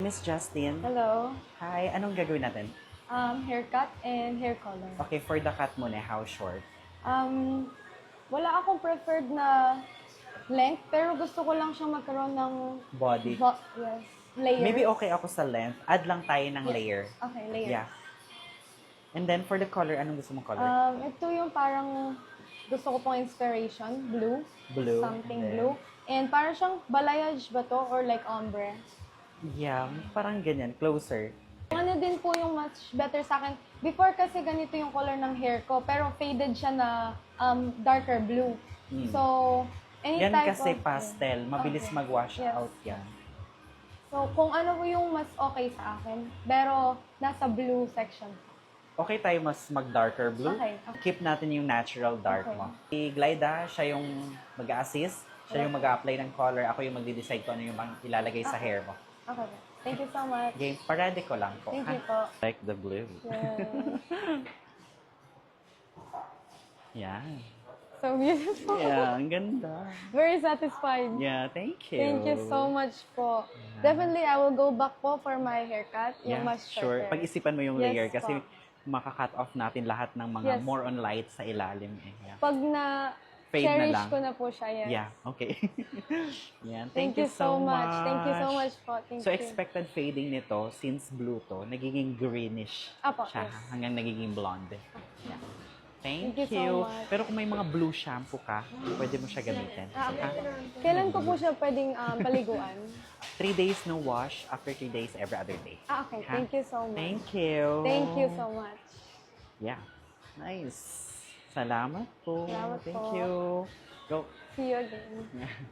Miss Justin. Hello. Hi, anong gagawin natin? Haircut and hair color. Okay, for the cut muna, how short? Wala akong preferred na length, pero gusto ko lang siyang magkaroon ng Body. yes, layer. Maybe okay ako sa length. Add lang tayo ng layer. Okay, layer. Yeah. And then for the color, anong gusto mong color? Ito yung parang gusto ko pong inspiration, blue. Blue. Something And then- blue. And parang siyang balayage ba to or like ombre? Yeah, parang ganyan. Closer. Ano din po yung much better sa akin. Before kasi ganito yung color ng hair ko, pero faded siya na darker blue. So, any Yan type kasi of... pastel. Mabilis Okay. mag-wash Yes. out yan. So, kung ano po yung mas okay sa akin, pero nasa blue section. Okay tayo mas mag-darker blue. Okay. Keep natin yung natural dark Okay. mo. Si Glyda, siya yung mag-assist. Siya yung mag-apply ng color. Ako yung magde-decide kung ano yung ilalagay sa hair mo. Okay po. Thank you so much. Game, parade ko lang po. Thank ha? you po. Like the blue. Yeah. Yan. So beautiful. Yeah, ang ganda. Very satisfied. Yeah, thank you. Thank you so much po. Definitely, I will go back po for my haircut. Yeah, Yung mas sure. shorter. Pag-isipan mo yung Yes layer kasi po. maka-cut off natin lahat ng mga Yes. more on light sa ilalim. Eh. Yeah. Pag na Fade na cherish lang. ko na po siya, yes. Yeah, okay. Yan. Thank you so much. Thank you so much po. Thank So, you. expected fading nito, since blue to, nagiging greenish Apo, siya yes. hanggang nagiging blonde. Yeah. Thank, Thank you so much. Pero kung may mga blue shampoo ka, pwede mo siya gamitin. Kailan ko po siya pwedeng paliguan? 3 days no wash, after 3 days, every other day. Okay. Ha? Thank you so much. Thank you. Thank you so much. Yeah. Nice. Salamat po. Salamat Thank po. you. Go. See you again.